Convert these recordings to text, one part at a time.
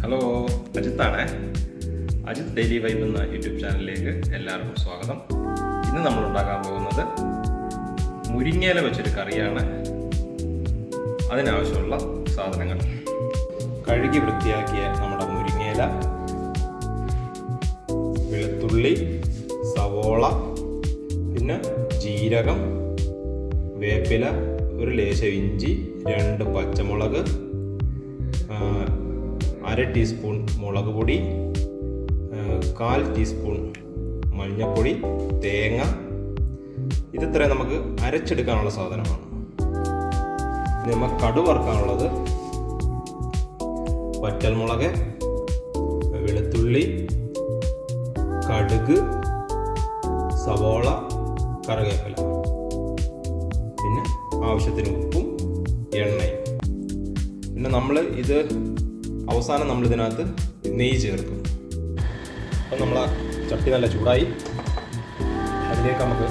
Hello, അജിത്താണേ. Ajith daily vibe എന്ന YouTube ചാനലിലേക്ക് എല്ലാവർക്കും സ്വാഗതം. ഇന്ന് നമ്മൾ ഉണ്ടാക്കാൻ പോകുന്നത് മുരിങ്ങയില വെച്ചൊരു കറിയാണ്. അതിനാവശ്യമുള്ള സാധനങ്ങൾ: കഴുകി വൃത്തിയാക്കിയ നമ്മുടെ മുരിങ്ങയില, വെളുത്തുള്ളി, സവോള, പിന്നെ ജീരകം, വേപ്പില, ഒരു ലേശം ഇഞ്ചി, 2 പച്ചമുളക്, 1/2 ടീസ്പൂൺ മുളക് പൊടി, 1/4 ടീസ്പൂൺ മഞ്ഞൾപ്പൊടി, തേങ്ങ. ഇത്രയും നമുക്ക് അരച്ചെടുക്കാനുള്ള സാധനമാണ്. ഇനി നമുക്ക് കടുക് വറുക്കാനുള്ളത് വറ്റൽമുളക്, വെളുത്തുള്ളി, കടുക്, സവോള, കറിവേപ്പില, പിന്നെ ആവശ്യത്തിന് ഉപ്പും എണ്ണയും. പിന്നെ അവസാനം നമ്മൾ ഇതിനകത്ത് നെയ്യ് ചേർക്കും. അപ്പം നമ്മളെ ചട്ടി നല്ല ചൂടായി. അതിലേക്ക് നമുക്ക്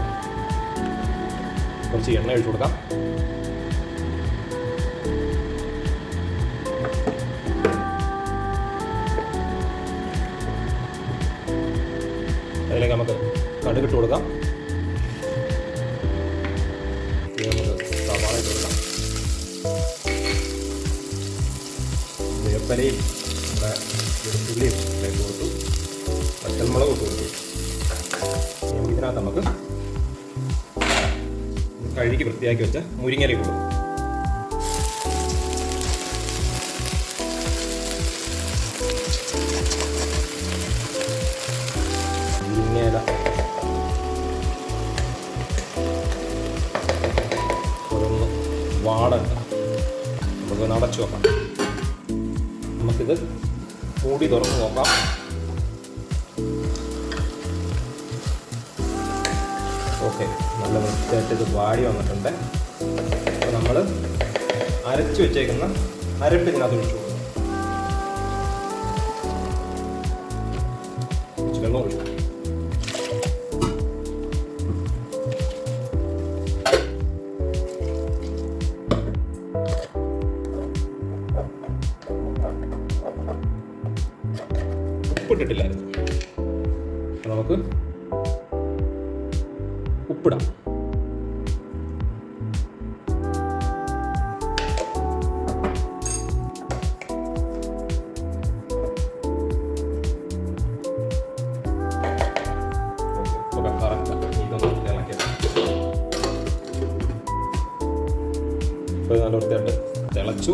കുറച്ച് എണ്ണ ഒഴിച്ചു കൊടുക്കാം. അതിലേക്ക് നമുക്ക് കടുക് ഇട്ട് കൊടുക്കാം. നമുക്ക് സവാള ഇട്ട് കൊടുക്കാം. വേപ്പലയും നമ്മുടെ വെളുത്തുള്ളിയും ഇട്ട് കൊടുത്തു. പച്ചമുളക് ഇട്ട് കൊടുത്തു. ഇതിനകത്ത് നമുക്ക് കഴുകി വൃത്തിയാക്കി വെച്ച മുരിങ്ങയില ഇട്ട് കൊടുക്കും. മുരിങ്ങയില ഒന്ന് വാടണ്ട. നമുക്ക് അടച്ചു വെക്കാം. നമുക്കിത് മൂടി തുറന്ന് നോക്കാം. ഓക്കെ, നല്ല വൃത്തിയായിട്ട് ഇത് വാടി വന്നിട്ടുണ്ട്. അപ്പോൾ നമ്മൾ അരച്ചു വെച്ചേക്കുന്ന അരപ്പ് ഇതിനകത്ത് ഒഴിച്ചു കൊടുക്കും. വെള്ളം ഒഴിക്കും. ഉപ്പിട്ടിട്ടില്ലായിരുന്നു. നമുക്ക് ഉപ്പിടാം. ഇപ്പോൾ നല്ല വൃത്തിയായിട്ട് തിളച്ചു.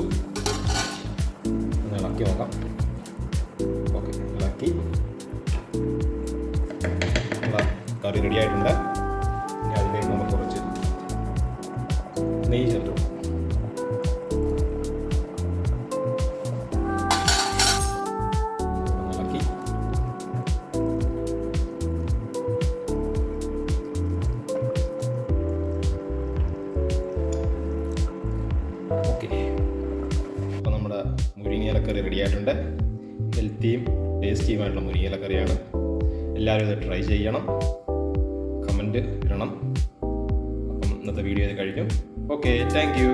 ഒന്ന് ഇളക്കി നോക്കാം. ഓക്കെ, ഇളക്കി. കറി റെഡി ആയിട്ടുണ്ട്. ഇനി അതിലേക്ക് നമുക്ക് കുറച്ച് നെയ്യ് ചേർത്തു. ഇളക്കി. ഓക്കെ, അപ്പോൾ നമ്മുടെ മുരിങ്ങയിലക്കറി റെഡി ആയിട്ടുണ്ട്. ഹെൽത്തിയും ടേസ്റ്റിയുമായിട്ടുള്ള മുരിങ്ങയിലക്കറിയാണ്. എല്ലാവരും ഇത് ട്രൈ ചെയ്യണം, കമൻറ്റ് ഇടണം. അപ്പം ഇന്നത്തെ വീഡിയോ കഴിഞ്ഞു. Okay, thank you.